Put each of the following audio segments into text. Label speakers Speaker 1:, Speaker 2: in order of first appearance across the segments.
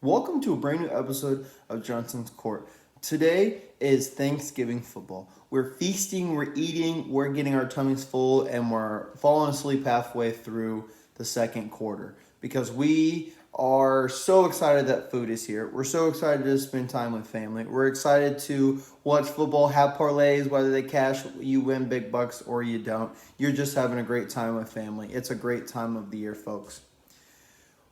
Speaker 1: Welcome to a brand new episode of Johnson's Court. Today is Thanksgiving football. We're feasting, we're eating, we're getting our tummies full, and we're falling asleep halfway through the second quarter because we are so excited that food is here. We're so excited to spend time with family. We're excited to watch football, have parlays, whether they cash, you win big bucks or you don't. You're just having a great time with family. It's a great time of the year, folks.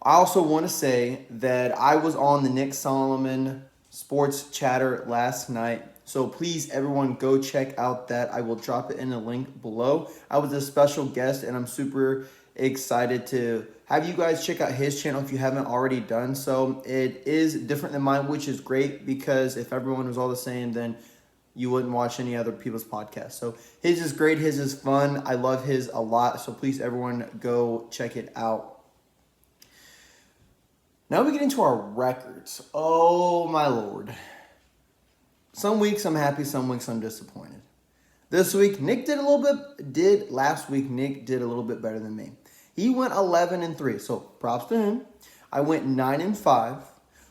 Speaker 1: I also want to say that I was on the Nick Solomon Sports Chatter last night. So please, everyone, go check out that. I will drop it in the link below. I was a special guest, and I'm super excited to have you guys check out his channel if you haven't already done so. It is different than mine, which is great because if everyone was all the same, then you wouldn't watch any other people's podcasts. So his is great. His is fun. I love his a lot. So please, everyone, go check it out. Now we get into our records. Oh, my Lord. Some weeks I'm happy, some weeks I'm disappointed. This week, last week, Nick did a little bit better than me. He went 11-3, so props to him. I went 9-5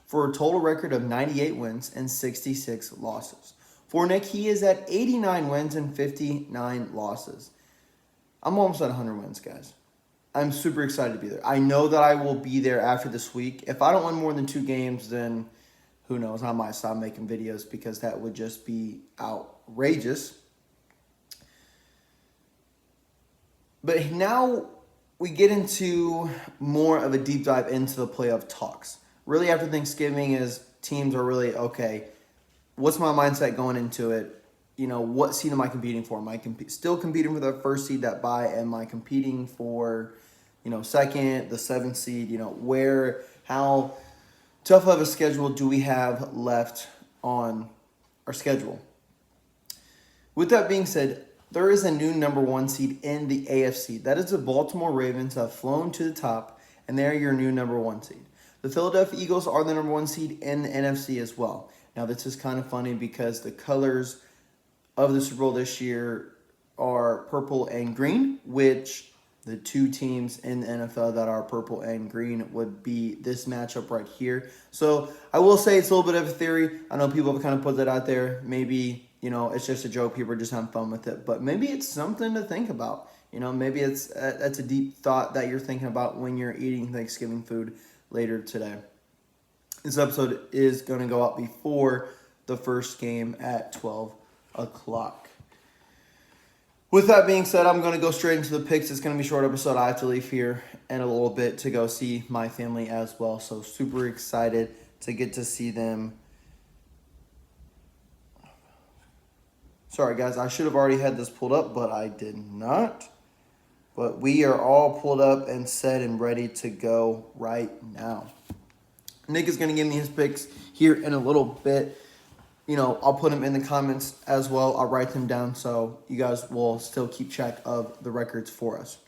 Speaker 1: for a total record of 98 wins and 66 losses. For Nick, he is at 89 wins and 59 losses. I'm almost at 100 wins, guys. I'm super excited to be there. I know that I will be there after this week. If I don't win more than 2 games, then who knows? I might stop making videos because that would just be outrageous. But now we get into more of a deep dive into the playoff talks. Really, after Thanksgiving is teams are really, okay, what's my mindset going into it? You know, what seed am I competing for? Am I still competing for the first seed that bye? Am I competing for, second, the 7th seed? How tough of a schedule do we have left on our schedule? With that being said, there is a new number 1 seed in the AFC. That is the Baltimore Ravens have flown to the top, and they're your new number 1 seed. The Philadelphia Eagles are the number 1 seed in the NFC as well. Now, this is kind of funny because the colors of the Super Bowl this year are purple and green, which the 2 teams in the NFL that are purple and green would be this matchup right here. So I will say it's a little bit of a theory. I know people have kind of put that out there. Maybe, it's just a joke. People are just having fun with it. But maybe it's something to think about. Maybe that's a deep thought that you're thinking about when you're eating Thanksgiving food later today. This episode is going to go out before the first game at 12 o'clock. With that being said, I'm going to go straight into the picks. It's going to be a short episode. I have to leave here in a little bit to go see my family as well. So super excited to get to see them. Sorry, guys. I should have already had this pulled up, but I did not. But we are all pulled up and set and ready to go right now. Nick is going to give me his picks here in a little bit. I'll put them in the comments as well. I'll write them down so you guys will still keep track of the records for us.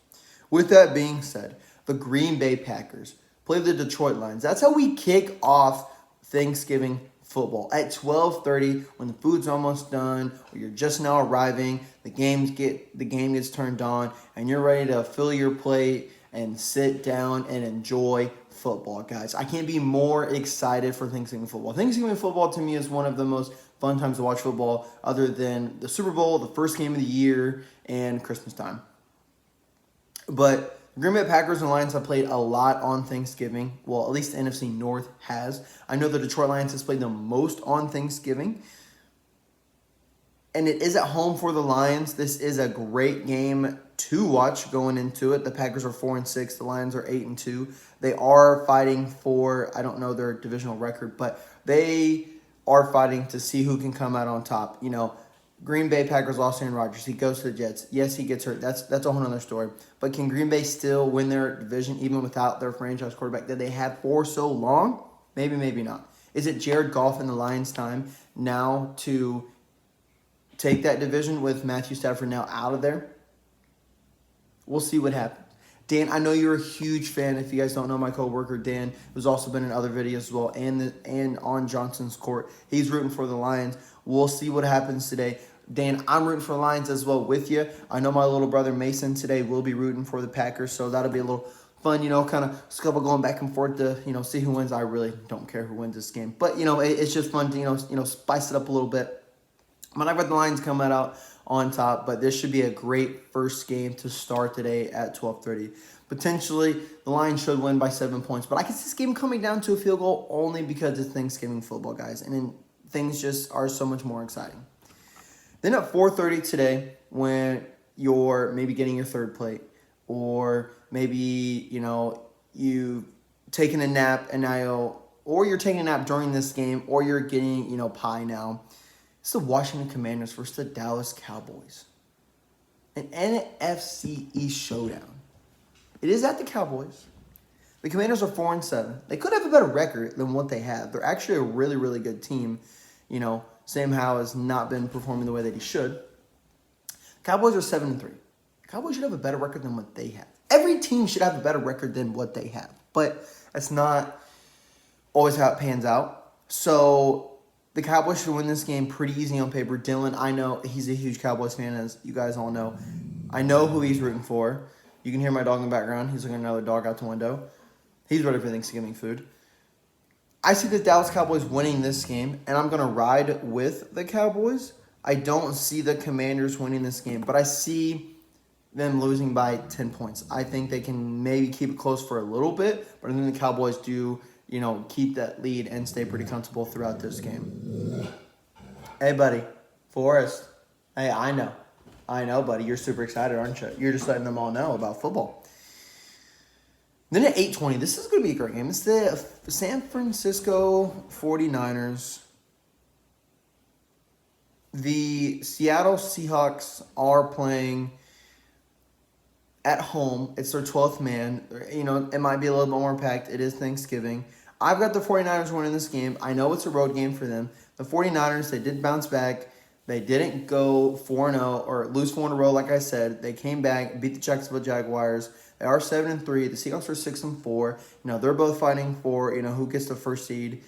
Speaker 1: With that being said, the Green Bay Packers play the Detroit Lions. That's how we kick off Thanksgiving football. At 12:30, when the food's almost done, or you're just now arriving, the game gets turned on, and you're ready to fill your plate and sit down and enjoy football, guys. I can't be more excited for Thanksgiving football. Thanksgiving football to me is one of the most fun times to watch football other than the Super Bowl, the first game of the year, and Christmas time. But Green Bay Packers and Lions have played a lot on Thanksgiving. Well, at least the NFC North has. I know the Detroit Lions has played the most on Thanksgiving. And it is at home for the Lions. This is a great game to watch going into it. The Packers are 4-6. The Lions are 8-2. They are fighting for, I don't know their divisional record, but they are fighting to see who can come out on top. Green Bay Packers lost Aaron Rodgers. He goes to the Jets. Yes, he gets hurt. That's a whole other story. But can Green Bay still win their division even without their franchise quarterback that they had for so long? Maybe, maybe not. Is it Jared Goff and the Lions' time now to take that division with Matthew Stafford now out of there? We'll see what happens. Dan, I know you're a huge fan. If you guys don't know my coworker, Dan, who's also been in other videos as well, and on Johnson's Court. He's rooting for the Lions. We'll see what happens today. Dan, I'm rooting for the Lions as well with you. I know my little brother Mason today will be rooting for the Packers, so that'll be a little fun, kind of scuffle going back and forth to, see who wins. I really don't care who wins this game. But, it's just fun to, spice it up a little bit. But I've got the Lions coming out on top, but this should be a great first game to start today at 12:30. Potentially, the Lions should win by 7 points, but I can see this game coming down to a field goal only because it's Thanksgiving football, guys, and then things just are so much more exciting. Then at 4:30 today, when you're maybe getting your third plate, or maybe, you've taken a nap and now, or you're taking a nap during this game, or you're getting, pie now. It's the Washington Commanders versus the Dallas Cowboys. An NFC East showdown. It is at the Cowboys. The Commanders are 4-7. They could have a better record than what they have. They're actually a really, really good team. Sam Howell has not been performing the way that he should. Cowboys are 7-3. The Cowboys should have a better record than what they have. Every team should have a better record than what they have. But that's not always how it pans out. So the Cowboys should win this game pretty easy on paper. Dylan, I know he's a huge Cowboys fan, as you guys all know. I know who he's rooting for. You can hear my dog in the background. He's looking at another dog out the window. He's ready for Thanksgiving food. I see the Dallas Cowboys winning this game, and I'm going to ride with the Cowboys. I don't see the Commanders winning this game, but I see them losing by 10 points. I think they can maybe keep it close for a little bit, but I think the Cowboys do keep that lead and stay pretty comfortable throughout this game. Hey, buddy. Forrest. Hey, I know, buddy. You're super excited, aren't you? You're just letting them all know about football. Then at 8:20, this is going to be a great game. It's the San Francisco 49ers. The Seattle Seahawks are playing at home. It's their 12th man. It might be a little bit more packed. It is Thanksgiving. I've got the 49ers winning this game. I know it's a road game for them. The 49ers, they did bounce back. They didn't go 4-0 or lose 4 in a row, like I said. They came back, beat the Jacksonville Jaguars. They are 7-3. The Seahawks are 6-4. They're both fighting for, who gets the first seed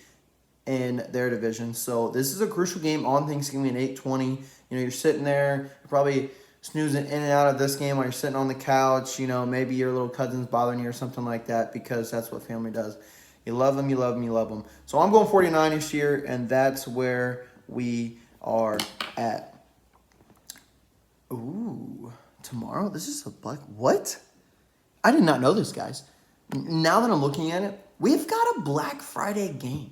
Speaker 1: in their division. So this is a crucial game on Thanksgiving at 8:20. You're sitting there, you're probably snoozing in and out of this game while you're sitting on the couch. Maybe your little cousin's bothering you or something like that, because that's what family does. You love them, you love them, you love them. So I'm going 49ers here, and that's where we are at. Ooh, tomorrow? This is a black... What? I did not know this, guys. Now that I'm looking at it, we've got a Black Friday game.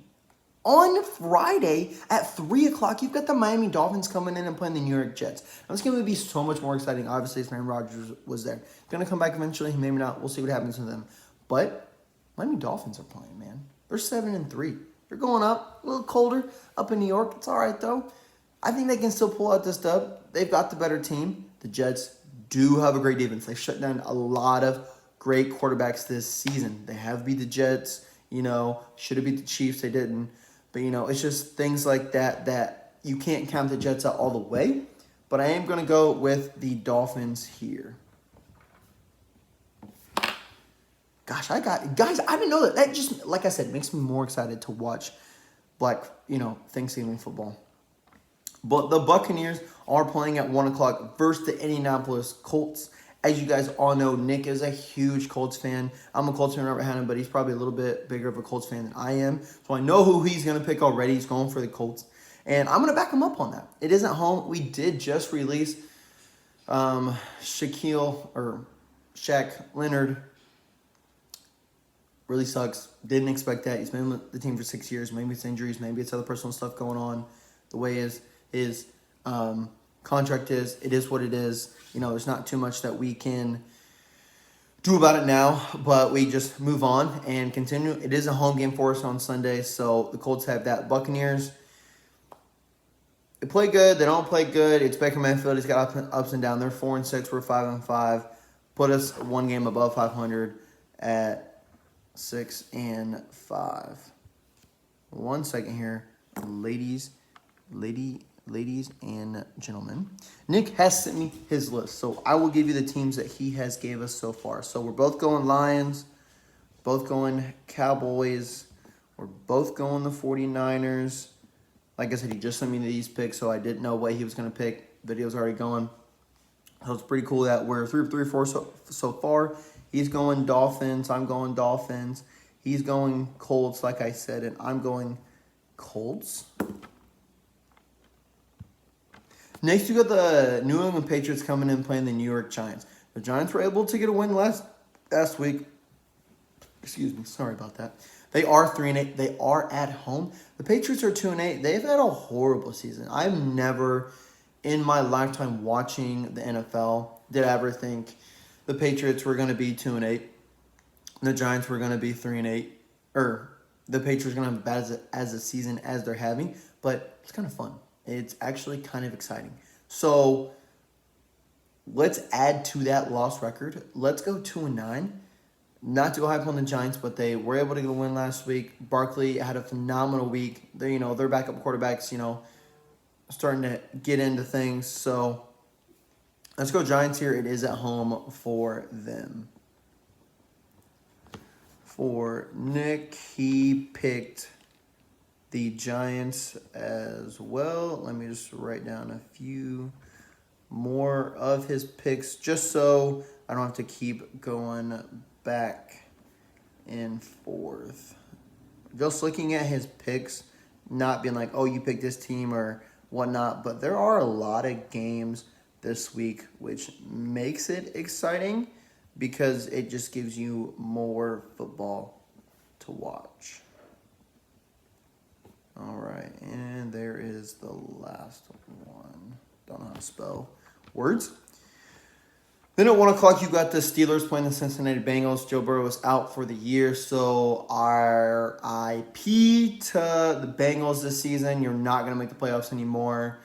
Speaker 1: On Friday at 3 o'clock, you've got the Miami Dolphins coming in and playing the New York Jets. Now, it's going to be so much more exciting. Obviously, if Aaron Rodgers was there. Going to come back eventually, maybe not. We'll see what happens to them. But Miami Dolphins are playing, man. They're 7-3. They're going up, a little colder up in New York. It's all right, though. I think they can still pull out this dub. They've got the better team. The Jets do have a great defense. They shut down a lot of great quarterbacks this season. They have beat the Jets. Should have beat the Chiefs. They didn't. But, it's just things like that you can't count the Jets out all the way. But I am going to go with the Dolphins here. Gosh, guys, I didn't know that. That just, like I said, makes me more excited to watch Thanksgiving football. But the Buccaneers are playing at 1 o'clock versus the Indianapolis Colts. As you guys all know, Nick is a huge Colts fan. I'm a Colts fan right behind him, but he's probably a little bit bigger of a Colts fan than I am. So I know who he's going to pick already. He's going for the Colts. And I'm going to back him up on that. It isn't home. We did just release Shaq Leonard. Really sucks. Didn't expect that. He's been with the team for 6 years. Maybe it's injuries. Maybe it's other personal stuff going on. The way his contract is, it is what it is. There's not too much that we can do about it now, but we just move on and continue. It is a home game for us on Sunday, so the Colts have that. Buccaneers, they play good. They don't play good. It's Baker Mayfield. He's got ups and downs. They're 4-6. We're 5-5. Put us one game above 500 at 6-5. 1 second here, ladies and gentlemen. Nick has sent me his list, so I will give you the teams that he has gave us so far. So we're both going Lions, both going Cowboys, we're both going the 49ers. Like I said, he just sent me these picks, so I didn't know what he was going to pick. Video's already going. So it's pretty cool that we're 3 of 3 so far. He's going Dolphins. I'm going Dolphins. He's going Colts, like I said, and I'm going Colts. Next, you got the New England Patriots coming in playing the New York Giants. The Giants were able to get a win last week. Excuse me, sorry about that. They are 3-8. They are at home. The Patriots are 2-8. They've had a horrible season. I've never, in my lifetime watching the NFL, did I ever think the Patriots were going to be 2-8. The Giants were going to be 3-8. Or the Patriots are going to have bad as a season as they're having. But it's kind of fun. It's actually kind of exciting. So let's add to that loss record. Let's go 2-9. Not to go hype on the Giants, but they were able to get a win last week. Barkley had a phenomenal week. Their backup quarterbacks, starting to get into things. So let's go Giants here. It is at home for them. For Nick, he picked the Giants as well. Let me just write down a few more of his picks just so I don't have to keep going back and forth. Just looking at his picks, not being like, oh, you picked this team or whatnot, but there are a lot of games this week, which makes it exciting because it just gives you more football to watch. All right, and there is the last one. Don't know how to spell words. Then at 1 o'clock, you got the Steelers playing the Cincinnati Bengals. Joe Burrow was out for the year, so RIP to the Bengals this season. You're not going to make the playoffs anymore.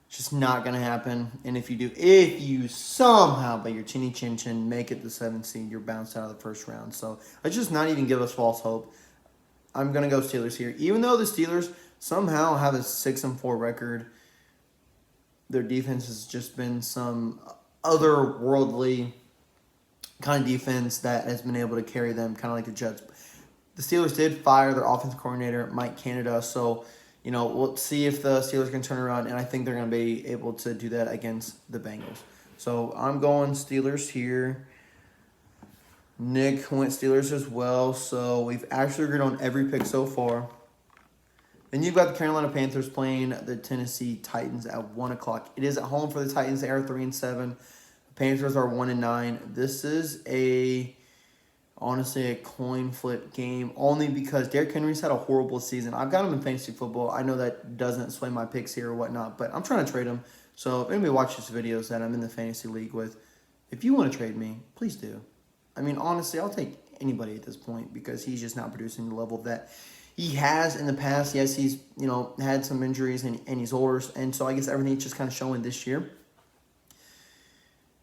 Speaker 1: It's just not going to happen. And if you somehow, by your chinny chin chin, make it the 7th seed, you're bounced out of the first round. So let's just not even give us false hope. I'm going to go Steelers here. Even though the Steelers somehow have a 6-4 record, their defense has just been some otherworldly kind of defense that has been able to carry them, kind of like the Jets. The Steelers did fire their offensive coordinator, Mike Canada, so we'll see if the Steelers can turn around, and I think they're going to be able to do that against the Bengals. So I'm going Steelers here. Nick went Steelers as well, so we've actually agreed on every pick so far. Then you've got the Carolina Panthers playing the Tennessee Titans at 1 o'clock. It is at home for the Titans. They are 3-7. The Panthers are 1-9. This is honestly a coin flip game, only because Derrick Henry's had a horrible season. I've got him in fantasy football. I know that doesn't sway my picks here or whatnot, but I'm trying to trade him. So if anybody watches videos that I'm in the fantasy league with, if you want to trade me, please do. I mean, honestly, I'll take anybody at this point because he's just not producing the level that he has in the past. Yes, he's had some injuries and he's older, and so I guess everything's just kind of showing this year.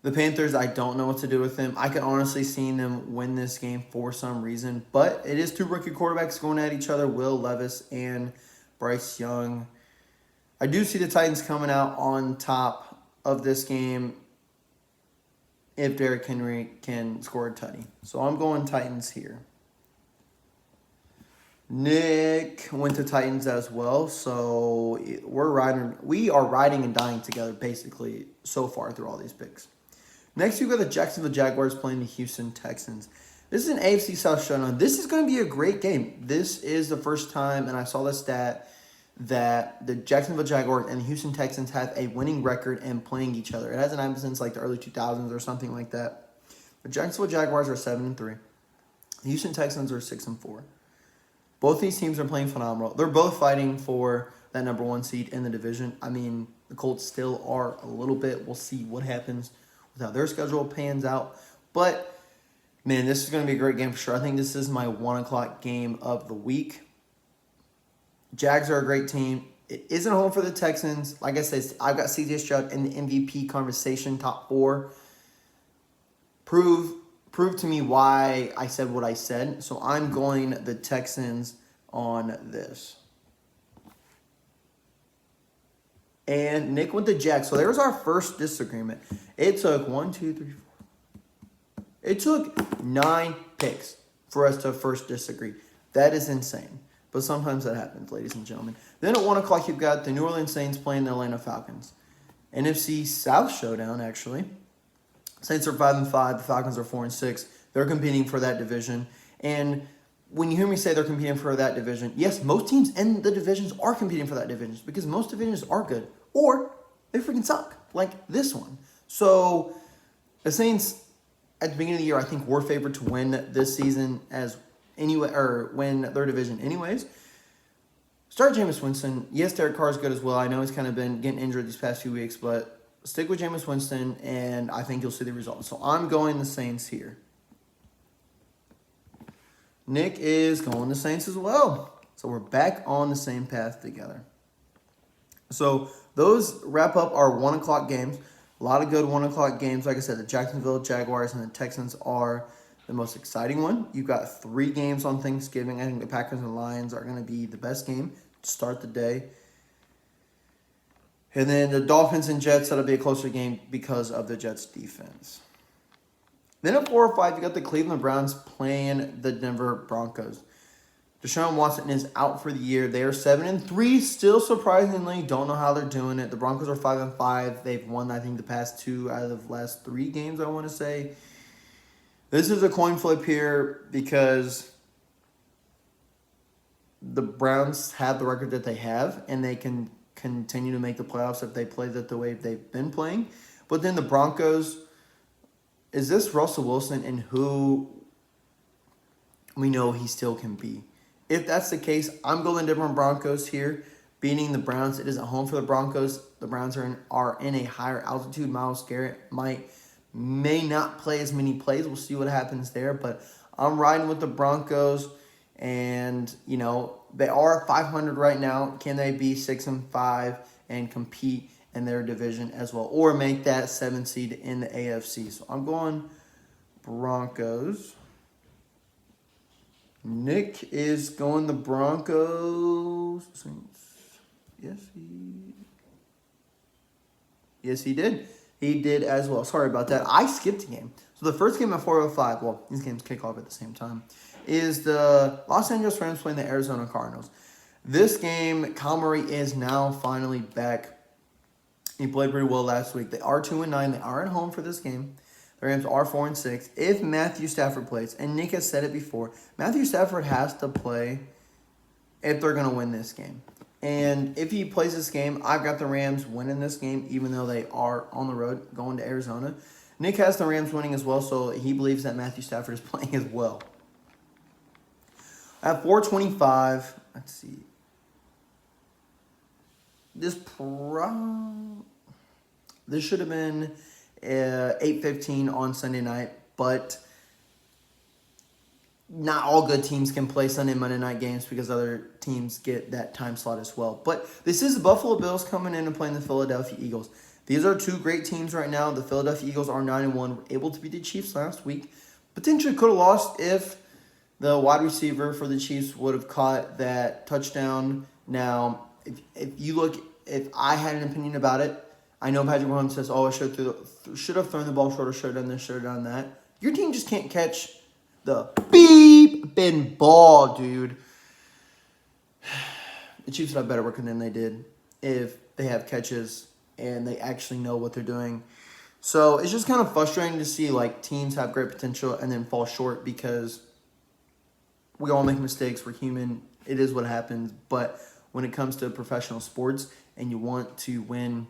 Speaker 1: The Panthers, I don't know what to do with them. I could honestly see them win this game for some reason, but it is 2 rookie quarterbacks going at each other, Will Levis and Bryce Young. I do see the Titans coming out on top of this game if Derrick Henry can score a tutty. So I'm going Titans here. Nick went to Titans as well, so we are riding and dying together basically so far through all these picks. Next, you've got the Jacksonville Jaguars playing the Houston Texans. This is an AFC South showdown. This is going to be a great game. This is the first time, and I saw the stat, that the Jacksonville Jaguars and the Houston Texans have a winning record and playing each other. It hasn't happened since like the early 2000s or something like that. The Jacksonville Jaguars are 7-3. The Houston Texans are 6-4. Both these teams are playing phenomenal. They're both fighting for that number 1 seed in the division. I mean, the Colts still are a little bit. We'll see what happens with how their schedule pans out. But, man, this is going to be a great game for sure. I think this is my 1 o'clock game of the week. Jags are a great team. It isn't home for the Texans. Like I said, I've got C.J. Stroud in the MVP conversation, top 4. Prove to me why I said what I said. So I'm going the Texans on this. And Nick went the Jags. So there's our first disagreement. It took 1, 2, 3, 4. It took 9 picks for us to first disagree. That is insane. But sometimes that happens, ladies and gentlemen. Then at 1 o'clock, you've got the New Orleans Saints playing the Atlanta Falcons. NFC South showdown, actually. Saints are 5-5. The Falcons are 4-6. They're competing for that division. And when you hear me say they're competing for that division, yes, most teams in the divisions are competing for that division because most divisions are good or they freaking suck, like this one. So the Saints at the beginning of the year, I think were favored to win this season as anyway, or win their division anyways. Start Jameis Winston. Yes, Derek Carr is good as well. I know he's kind of been getting injured these past few weeks, but stick with Jameis Winston, and I think you'll see the results. So I'm going the Saints here. Nick is going the Saints as well. So we're back on the same path together. So those wrap up our 1 o'clock games. A lot of good 1 o'clock games. Like I said, the Jacksonville Jaguars and the Texans are the most exciting one. You've got 3 games on Thanksgiving. I think the Packers and Lions are going to be the best game to start the day. And then the Dolphins and Jets, that'll be a closer game because of the Jets' defense. Then at 4 or 5, you got the Cleveland Browns playing the Denver Broncos. Deshaun Watson is out for the year. They are 7-3, still surprisingly. Don't know how they're doing it. The Broncos are 5-5. They've won, I think, the past 2 out of the last 3 games, I want to say. This is a coin flip here because the Browns have the record that they have, and they can continue to make the playoffs if they play that the way they've been playing. But then the Broncos, is this Russell Wilson and who we know he still can be? If that's the case, I'm going Denver Broncos here, beating the Browns. It is at home for the Broncos. The Browns are in a higher altitude. Myles Garrett may not play as many plays. We'll see what happens there. But I'm riding with the Broncos. And, you know, they are 500 right now. Can they be 6-5 and compete in their division as well? Or make that 7 seed in the AFC? So I'm going Broncos. Nick is going the Broncos. Yes, he did. He did as well. Sorry about that. I skipped a game. So the first game at 4:05, well, these games kick off at the same time, is the Los Angeles Rams playing the Arizona Cardinals. This game, Kyle Murray is now finally back. He played pretty well last week. They are 2-9. They are at home for this game. The Rams are 4-6. If Matthew Stafford plays, and Nick has said it before, Matthew Stafford has to play if they're going to win this game. And if he plays this game, I've got the Rams winning this game, even though they are on the road going to Arizona. Nick has the Rams winning as well, so he believes that Matthew Stafford is playing as well. At 4:25, let's see. This should have been 8:15 on Sunday night, but not all good teams can play Sunday and Monday night games because other teams get that time slot as well. But this is the Buffalo Bills coming in and playing the Philadelphia Eagles. These are 2 great teams right now. The Philadelphia Eagles are 9-1, were able to beat the Chiefs last week. Potentially could have lost if the wide receiver for the Chiefs would have caught that touchdown. Now, if I had an opinion about it, I know Patrick Mahomes says, I should have thrown the ball shorter, should have done this, should have done that. Your team just can't catch the beep-bin ball, dude. The Chiefs would have better working than they did if they have catches and they actually know what they're doing. So it's just kind of frustrating to see like teams have great potential and then fall short because we all make mistakes. We're human. It is what happens. But when it comes to professional sports and you want to win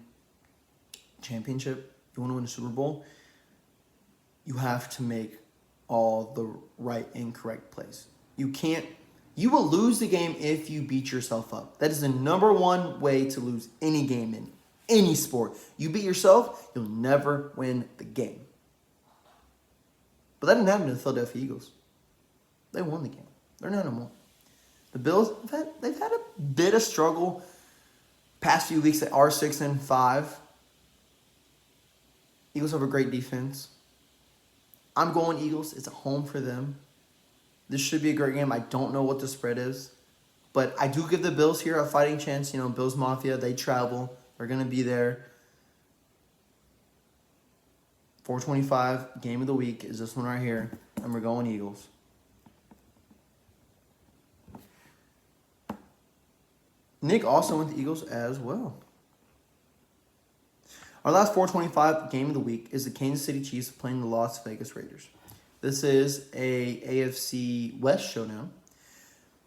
Speaker 1: championship, you want to win a Super Bowl, you have to make all the right and correct plays. You will lose the game if you beat yourself up. That is the number one way to lose any game in any sport. You beat yourself, you'll never win the game. But that didn't happen to the Philadelphia Eagles. They won the game. They're 9-1. The Bills, they've had a bit of struggle past few weeks. They are 6-5. Eagles have a great defense. I'm going Eagles. It's a home for them. This should be a great game. I don't know what the spread is. But I do give the Bills here a fighting chance. You know, Bills Mafia, they travel. They're going to be there. 4:25, game of the week is this one right here. And we're going Eagles. Nick also went the Eagles as well. Our last 4:25 game of the week is the Kansas City Chiefs playing the Las Vegas Raiders. This is a AFC West showdown.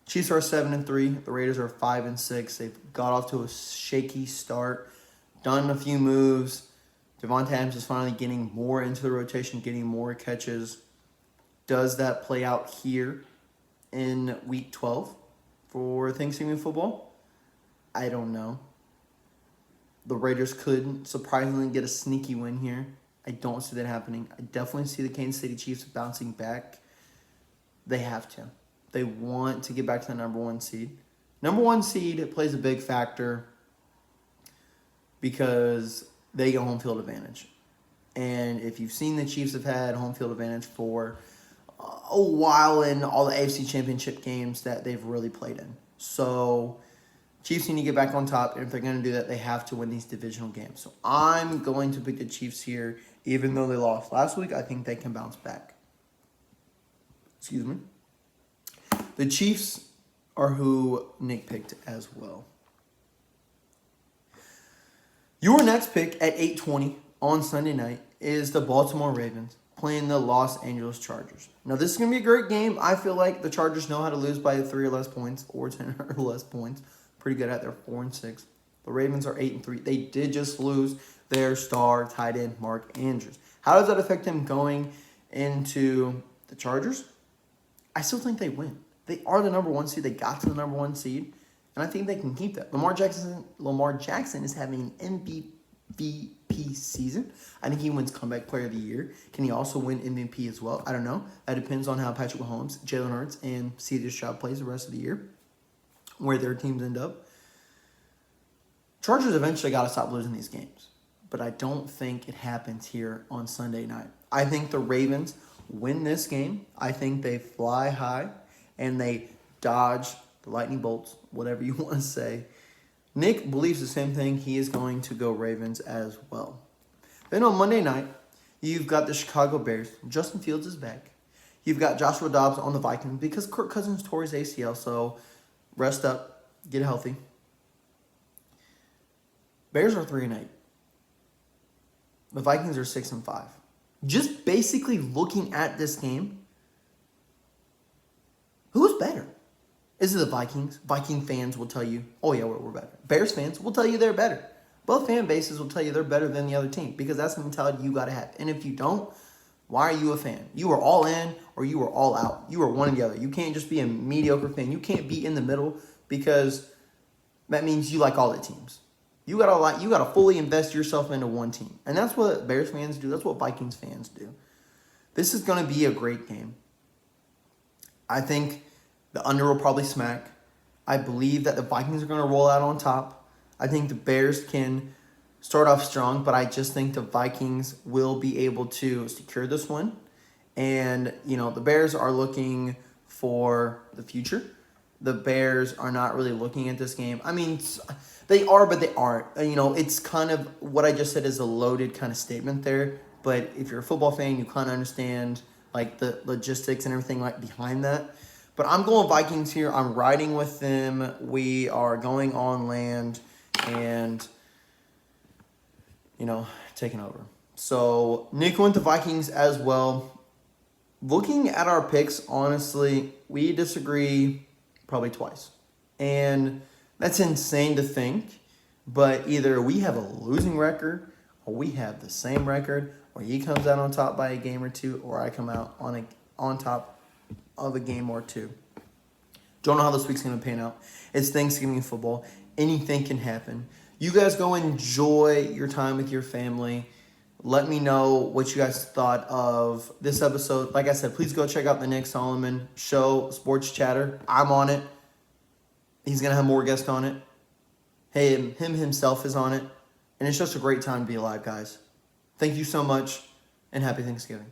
Speaker 1: Chiefs are 7-3. The Raiders are 5-6. They've got off to a shaky start, done a few moves. Devontae Adams is finally getting more into the rotation, getting more catches. Does that play out here in Week 12 for Thanksgiving football? I don't know. The Raiders could surprisingly get a sneaky win here. I don't see that happening. I definitely see the Kansas City Chiefs bouncing back. They have to. They want to get back to the number 1 seed. Number 1 seed plays a big factor because they get home field advantage. And if you've seen, the Chiefs have had home field advantage for a while in all the AFC Championship games that they've really played in. So Chiefs need to get back on top, and if they're going to do that, they have to win these divisional games. So I'm going to pick the Chiefs here. Even though they lost last week, I think they can bounce back. Excuse me. The Chiefs are who Nick picked as well. Your next pick at 8:20 on Sunday night is the Baltimore Ravens playing the Los Angeles Chargers. Now, this is going to be a great game. I feel like the Chargers know how to lose by 3 or less points or 10 or less points. Pretty good at. They're 4-6. The Ravens are 8-3. They did just lose their star tight end, Mark Andrews. How does that affect him going into the Chargers? I still think they win. They are the number 1 seed. They got to the number 1 seed, and I think they can keep that. Lamar Jackson is having an MVP season. I think he wins Comeback Player of the Year. Can he also win MVP as well? I don't know. That depends on how Patrick Mahomes, Jalen Hurts, and C.J. Stroud plays the rest of the year, where their teams end up. Chargers eventually got to stop losing these games, but I don't think it happens here on Sunday night. I think the Ravens win this game. I think they fly high and they dodge the lightning bolts, whatever you want to say. Nick believes the same thing. He is going to go Ravens as well. Then on Monday night, you've got the Chicago Bears. Justin Fields is back. You've got Joshua Dobbs on the Vikings because Kirk Cousins tore his ACL, so rest up, get healthy. Bears are 3-8. The Vikings are 6-5. Just basically looking at this game, who's better? Is it the Vikings? Viking fans will tell you, oh yeah, we're better. Bears fans will tell you they're better. Both fan bases will tell you they're better than the other team because that's the mentality you got to have. And if you don't, why are you a fan? You are all in or you are all out. You are one or the other. You can't just be a mediocre fan. You can't be in the middle because that means you like all the teams. You gotta fully invest yourself into one team. And that's what Bears fans do. That's what Vikings fans do. This is going to be a great game. I think the under will probably smack. I believe that the Vikings are going to roll out on top. I think the Bears can start off strong, but I just think the Vikings will be able to secure this one. And, the Bears are looking for the future. The Bears are not really looking at this game. I mean, they are, but they aren't. It's kind of what I just said is a loaded kind of statement there. But if you're a football fan, you kind of understand the logistics and everything behind that. But I'm going Vikings here. I'm riding with them. We are going on land and, taking over. So Nick went the Vikings as well. Looking at our picks, honestly, we disagree probably twice. And that's insane to think. But either we have a losing record or we have the same record, or he comes out on top by a game or two, or I come out on top of a game or two. Don't know how this week's going to pan out. It's Thanksgiving football. Anything can happen. You guys go enjoy your time with your family. Let me know what you guys thought of this episode. Like I said, please go check out the Nick Solomon Show Sports Chatter. I'm on it. He's going to have more guests on it. Him himself is on it. And it's just a great time to be alive, guys. Thank you so much, and happy Thanksgiving.